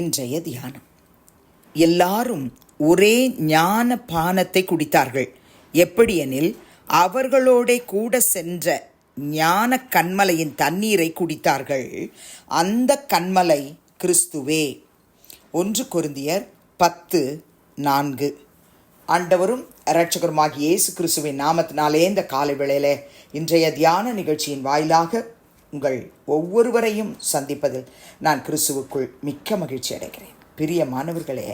இன்றைய தியானம். எல்லாரும் ஒரே ஞான பானத்தை குடித்தார்கள். எப்படியெனில் அவர்களோட கூட சென்ற ஞான கன்மலையின் தண்ணீரை குடித்தார்கள். அந்த கன்மலை கிறிஸ்துவே. 1 கொரிந்தியர் 10:4. ஆண்டவரும் இரட்சகருமாகிய இயேசு கிறிஸ்துவின் நாமத்தினாலே இந்த காலை வேளையில இன்றைய தியான நிகழ்ச்சியின் வாயிலாக உங்கள் ஒவ்வொருவரையும் சந்திப்பதில் நான் கிறிஸ்துவுக்குள் மிக்க மகிழ்ச்சி அடைகிறேன். பிரியமானவர்களே,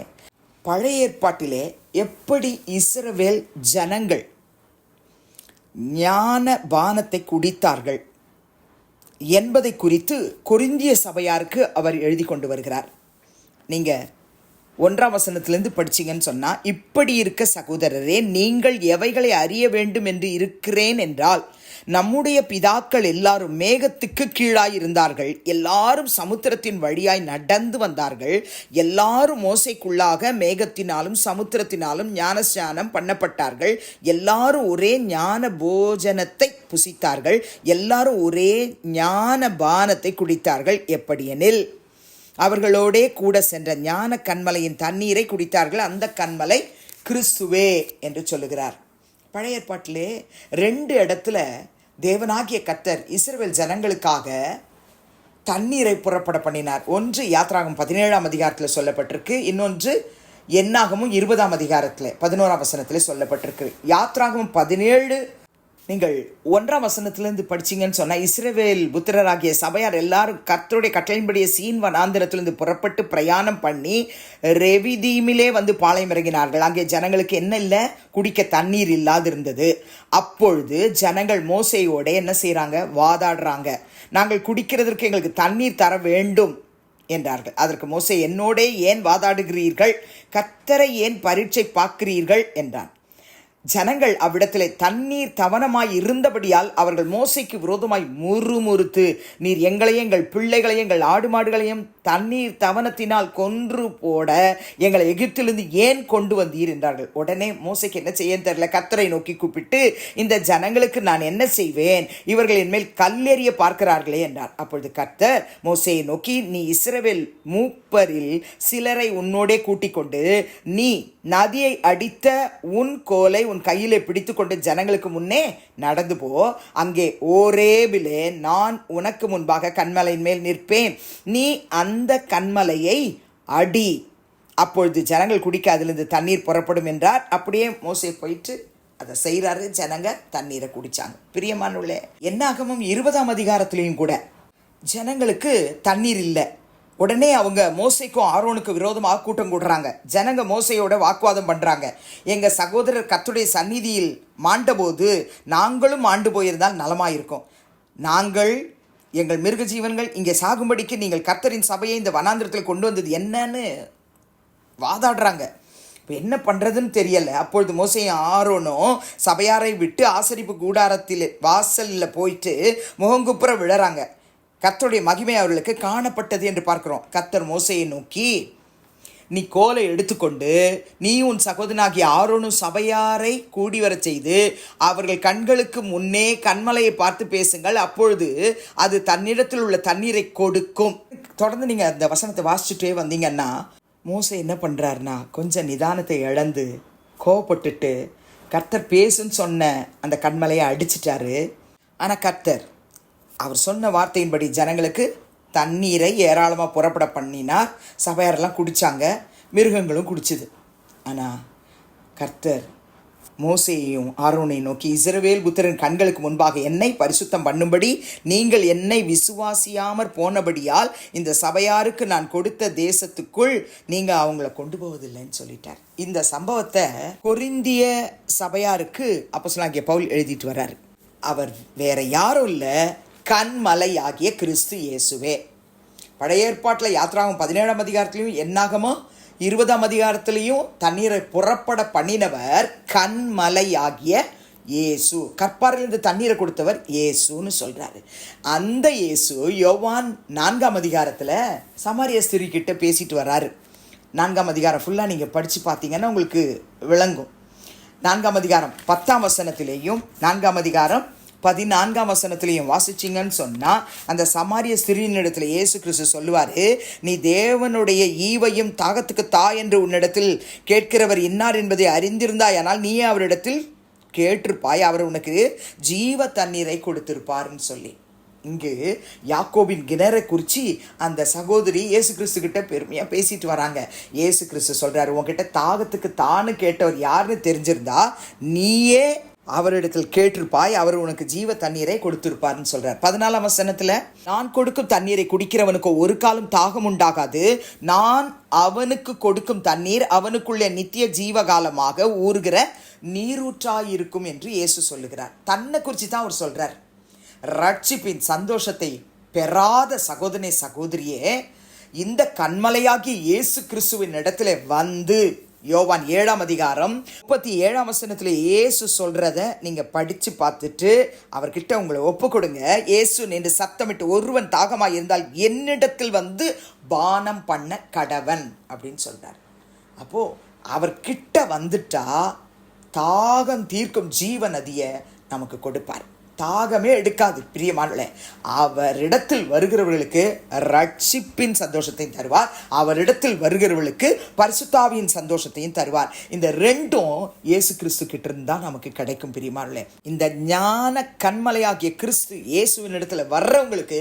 பழைய ஏற்பாட்டிலே எப்படி இஸ்ரவேல் ஜனங்கள் ஞான பானத்தை குடித்தார்கள் என்பதை குறித்து கொரிந்திய சபையாருக்கு அவர் எழுதி கொண்டு வருகிறார். நீங்கள் 1ஆம் வசனத்திலிருந்து படிச்சிங்கன்னு சொன்னால், இப்படி இருக்க சகோதரரே, நீங்கள் எவைகளை அறிய வேண்டும் என்று இருக்கிறேன் என்றால், நம்முடைய பிதாக்கள் எல்லாரும் மேகத்துக்கு கீழாய் இருந்தார்கள், எல்லாரும் சமுத்திரத்தின் வழியாய் நடந்து வந்தார்கள், எல்லாரும் மோசைக்குள்ளாக மேகத்தினாலும் சமுத்திரத்தினாலும் ஞானஸ்நானம் பண்ணப்பட்டார்கள், எல்லாரும் ஒரே ஞான போஜனத்தை புசித்தார்கள், எல்லாரும் ஒரே ஞான பானத்தை குடித்தார்கள். எப்படியெனில் அவர்களோடே கூட சென்ற ஞான கன்மலையின் தண்ணீரை குடித்தார்கள். அந்த கன்மலை கிறிஸ்துவே என்று சொல்லுகிறார். பழைய ஏற்பாட்டிலே 2 இடத்துல தேவனாகிய கர்த்தர் இஸ்ரவேல் ஜனங்களுக்காக தண்ணீரை புறப்பட பண்ணினார். ஒன்று யாத்ராகமம் 17ஆம் அதிகாரத்தில் சொல்லப்பட்டிருக்கு, இன்னொன்று என்னாகமும் 20ஆம் அதிகாரத்தில் 11ஆம் வசனத்தில் சொல்லப்பட்டிருக்கு. யாத்ராகமம் 17 நீங்கள் 1ஆம் வசனத்திலிருந்து படிச்சிங்கன்னு சொன்னால், இஸ்ரவேல் புத்திரராகிய சபையார் எல்லாரும் கர்த்தருடைய கட்டளையின்படியே சீன் வனாந்திரத்திலிருந்து புறப்பட்டு பிரயாணம் பண்ணி ரெவிதீமிலே வந்து பாளையம் இறங்கினார்கள். அங்கே ஜனங்களுக்கு என்ன இல்லை, குடிக்க தண்ணீர் இல்லாது இருந்தது. அப்பொழுது ஜனங்கள் மோசேயோட என்ன செய்கிறாங்க, வாதாடுறாங்க. நாங்கள் குடிக்கிறதற்கு எங்களுக்கு தண்ணீர் தர வேண்டும் என்றார்கள். அதற்கு மோசே, என்னோடே ஏன் வாதாடுகிறீர்கள், கர்த்தரை ஏன் பரீட்சை பார்க்கிறீர்கள் என்றான். ஜனங்கள் அவ்விடத்தில் தண்ணீர் தவனமாய் இருந்தபடியால் அவர்கள் மோசைக்கு விரோதமாய் முறுமுறுத்து, நீர் எங்களையும் எங்கள் பிள்ளைகளையும் எங்கள் ஆடு மாடுகளையும் தண்ணீர் தவனத்தினால் கொன்று போட எங்களை எகிப்திலிருந்து ஏன் கொண்டு வந்தீர் என்றார்கள். உடனே மோசைக்கு என்ன செய்ய தெரியல, கர்த்தரை நோக்கி கூப்பிட்டு, இந்த ஜனங்களுக்கு நான் என்ன செய்வேன், இவர்கள் என் மேல் கல்லெறிய பார்க்கிறார்களே என்றார். அப்பொழுது கர்த்தர் மோசையை நோக்கி, நீ இஸ்ரவேல் மூப்பரில் சிலரை உன்னோடே கூட்டிக் கொண்டு நீ நதியை அடித்த உன் கோலை உன் கையிலே பிடித்து கொண்டு ஜனங்களுக்கு முன்னே நடந்து போ. அங்கே ஓரேபிலே நான் உனக்கு முன்பாக கன்மலையின் மேல் நிற்பேன், நீ அந்த கன்மலையை அடி, அப்பொழுது ஜனங்கள் குடிக்க அதிலிருந்து தண்ணீர் புறப்படும் என்றார். அப்படியே மோசே போயிட்டு அதை செய்கிறாரு. ஜனங்க தண்ணீரை குடித்தாங்க. பிரியமானவர்களே, என்னாகமும் 20ஆம் அதிகாரத்திலையும் கூட ஜனங்களுக்கு தண்ணீர் இல்லை. உடனே அவங்க மோசைக்கும் ஆரோனுக்கு விரோதமாக கூட்டம் கூடுறாங்க. ஜனங்க மோசையோட வாக்குவாதம் பண்ணுறாங்க. எங்கள் சகோதரர் கர்த்தருடைய சந்நிதியில் மாண்டபோது நாங்களும் மாண்டு போயிருந்தால் நலமாயிருக்கும், நாங்கள் எங்கள் மிருக ஜீவன்கள் இங்கே சாகும்படிக்கு நீங்கள் கர்த்தரின் சபையை இந்த வனாந்திரத்தில் கொண்டு வந்தது என்னன்னு வாதாடுறாங்க. இப்போ என்ன பண்ணுறதுன்னு தெரியலை. அப்பொழுது மோசையும் ஆரோனும் சபையாரை விட்டு ஆசரிப்பு கூடாரத்தில் வாசலில் போயிட்டு முகங்குப்புற விழறாங்க. கர்த்தருடைய மகிமை அவர்களுக்கு காணப்பட்டது என்று பார்க்கிறோம். கர்த்தர் மோசையை நோக்கி, நீ கோலை எடுத்துக்கொண்டு நீ உன் சகோதரனாகிய ஆரோனும் சபையாரை கூடி வர செய்து அவர்கள் கண்களுக்கு முன்னே கன்மலையை பார்த்து பேசுங்கள், அப்பொழுது அது தன்னிடத்தில் உள்ள தண்ணீரை கொடுக்கும். தொடர்ந்து நீங்கள் அந்த வசனத்தை வாசிச்சுட்டே வந்தீங்கன்னா, மோசை என்ன பண்ணுறாருனா, கொஞ்சம் நிதானத்தை இழந்து கோவப்பட்டுட்டு கர்த்தர் பேசுன்னு சொன்ன அந்த கன்மலையை அடிச்சிட்டாரு. ஆனால் கர்த்தர் அவர் சொன்ன வார்த்தையின்படி ஜனங்களுக்கு தண்ணீரை ஏராளமாக புறப்பட பண்ணினார். சபையாரெல்லாம் குடித்தாங்க, மிருகங்களும் குடிச்சுது. ஆனால் கர்த்தர் மோசேயையும் ஆரோனையும் நோக்கி, இஸ்ரவேல் புத்திரன் கண்களுக்கு முன்பாக என்னை பரிசுத்தம் பண்ணும்படி நீங்கள் என்னை விசுவாசியாமற் போனபடியால் இந்த சபையாருக்கு நான் கொடுத்த தேசத்துக்குள் நீங்கள் அவங்கள கொண்டு போவதில்லைன்னு சொல்லிட்டார். இந்த சம்பவத்தை கொரிந்திய சபையாருக்கு அப்போஸ்தலனாகிய பவுல் எழுதிட்டு வர்றாரு. அவர் வேற யாரும் இல்லை, கன்மலை ஆகிய கிறிஸ்து இயேசுவே. பழைய ஏற்பாட்டில் யாத்ராகமம் 17ஆம் அதிகாரத்திலையும் என்னாகமோ 20ஆம் அதிகாரத்திலையும் தண்ணீரை புறப்பட பண்ணினவர் கன்மலை ஆகிய இயேசு. கற்பாரிலிருந்து தண்ணீரை கொடுத்தவர் இயேசுன்னு சொல்கிறாரு. அந்த இயேசு யோவான் 4ஆம் அதிகாரத்தில் சமாரிய ஸ்திரீ கிட்ட பேசிட்டு வர்றாரு. 4ஆம் அதிகாரம் ஃபுல்லாக நீங்கள் படித்து பார்த்தீங்கன்னா உங்களுக்கு விளங்கும். 4ஆம் அதிகாரம் 10ஆம் வசனத்திலேயும் 4ஆம் அதிகாரம் 14ஆம் வசனத்திலையும் வாசிச்சிங்கன்னு சொன்னால் அந்த சமாரிய ஸ்திரீனிடத்தில் இயேசு கிறிஸ்து சொல்லுவார், நீ தேவனுடைய ஈவையும் தாகத்துக்கு தா என்று உன்னிடத்தில் கேட்கிறவர் இன்னார் என்பதை அறிந்திருந்தாய், ஆனால் நீயே அவரிடத்தில் கேட்டிருப்பாய், அவர் உனக்கு ஜீவ தண்ணீரை கொடுத்திருப்பார்ன்னு சொல்லி. இங்கு யாக்கோபின் கிணறை குறித்து அந்த சகோதரி இயேசு கிறிஸ்து கிட்ட பெருமையாக பேசிட்டு வராங்க. இயேசு கிறிஸ்து சொல்கிறாரு, உன்கிட்ட தாகத்துக்கு தானு கேட்டவர் யாருன்னு தெரிஞ்சிருந்தா நீயே அவரிடத்தில் கேட்டிருப்பாய், அவர் உனக்கு ஜீவ தண்ணீரை கொடுத்திருப்பார்னு சொல்றார். 14ஆம் வசனத்துல, நான் கொடுக்கும் தண்ணீரை குடிக்கிறவனுக்கு ஒரு காலம் தாகம் உண்டாகாது, நான் அவனுக்கு கொடுக்கும் தண்ணீர் அவனுக்குள்ளே நித்திய ஜீவகாலமாக ஊறுகிற நீரூற்றாயிருக்கும் என்று இயேசு சொல்லுகிறார். தன்னை குறித்து தான் அவர் சொல்றார். ரட்சிப்பின் சந்தோஷத்தை பெறாத சகோதரனே சகோதரியே, இந்த கன்மலையாகி இயேசு கிறிஸ்துவின் இடத்துல வந்து யோவான் 7ஆம் அதிகாரம் 37ஆம் வசனத்தில் இயேசு சொல்றத நீங்க படிச்சு பார்த்துட்டு அவர்கிட்ட உங்களை ஒப்பு கொடுங்க. இயேசு நின்று சத்தமிட்டு, ஒருவன் தாகமாய் இருந்தால் என்னிடத்தில் வந்து பானம் பண்ண கடவன் அப்படின்னு சொல்றார். அப்போ அவர்கிட்ட வந்துட்டா தாகம் தீர்க்கும் ஜீவ நதியை நமக்கு கொடுப்பார். தாகமே எடுக்காது பிரியமானவர்களே. அவரிடத்தில் வருகிறவர்களுக்கு ரட்சிப்பின் சந்தோஷத்தையும் தருவார், அவரிடத்தில் வருகிறவர்களுக்கு பரிசுத்தாவியின் சந்தோஷத்தையும் தருவார். இந்த ரெண்டும் இயேசு கிறிஸ்து கிட்ட இருந்தா நமக்கு கிடைக்கும் பிரியமானவர்களே. இந்த ஞான கண்மலையாகிய கிறிஸ்து இயேசுவின் இடத்துல வர்றவங்களுக்கு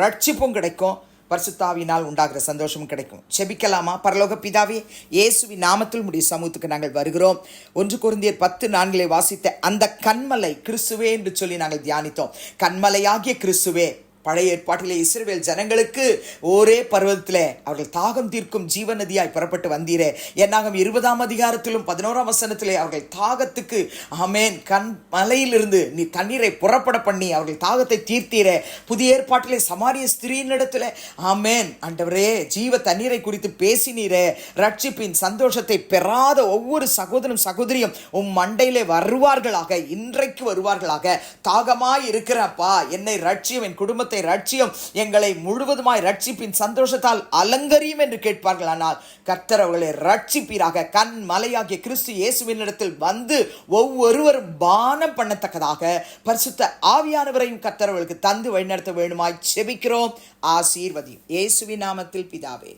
ரட்சிப்பும் கிடைக்கும், பரிசுத்தாவினால் உண்டாகிற சந்தோஷமும் கிடைக்கும். செபிக்கலாமா? பரலோக பிதாவே, இயேசுவின் நாமத்தில் உம்முடைய சமூகத்துக்கு நாங்கள் வருகிறோம். 1 கொரிந்தியர் 10:4 வாசித்த அந்த கன்மலை கிறிஸ்துவே என்று சொல்லி நாங்கள் தியானித்தோம். கன்மலையாகிய கிறிஸ்துவே, பழைய ஏற்பாட்டிலே இஸ்ரவேல் ஜனங்களுக்கு ஒரே பர்வதத்தில் அவர்கள் தாகம் தீர்க்கும் ஜீவநதியாய் புறப்பட்டு வந்தீரே. என்னாகும் 20ஆம் அதிகாரத்திலும் 11ஆம் வசனத்திலே அவர்கள் தாகத்துக்கு ஆமேன் கண்மலையிலிருந்து நீ தண்ணீரை புறப்பட பண்ணி அவர்கள் தாகத்தை தீர்த்தீரே. புதிய ஏற்பாட்டிலே சமாரிய ஸ்திரீனிடத்தில் ஆமேன் ஆண்டவரே ஜீவ தண்ணீரை குறித்து பேசினீரே. ரட்சிப்பின் சந்தோஷத்தை பெறாத ஒவ்வொரு சகோதரனும் சகோதரியும் உம் மண்டையிலே வருவார்களாக, இன்றைக்கு வருவார்களாக. தாகமாய் இருக்கிறப்பா, என்னை ரட்சியும், என் குடும்பத்தை ரட்சியும், எங்களை முழுவதுமாய் ரட்சிப்பின் சந்தோஷத்தால் அலங்கரியும் என்று கேட்பார்கள். ஆனால் கர்த்தர் அவர்களை ரட்சிப்பீராக. கண் மலையாகிய கிறிஸ்து இயேசுவின் இடத்தில் வந்து ஒவ்வொருவரும் பானம் பண்ணத்தக்கதாக பரிசுத்த ஆவியானவரையும் கர்த்தர் அவர்களுக்கு தந்து வழிநடத்த வேண்டுமாய் செபிக்கிறோம். ஆசீர்வதியும் இயேசுவின் நாமத்தில் பிதாவே,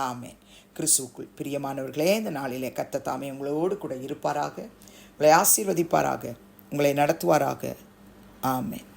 ஆமென். கிறிஸ்துவுக்குள் பிரியமானவர்களே, இந்த நாளிலே கர்த்தர் தாமே உங்களோடு கூட இருப்பாராக, உங்களை ஆசீர்வதிப்பாராக, உங்களை நடத்துவாராக. ஆமென்.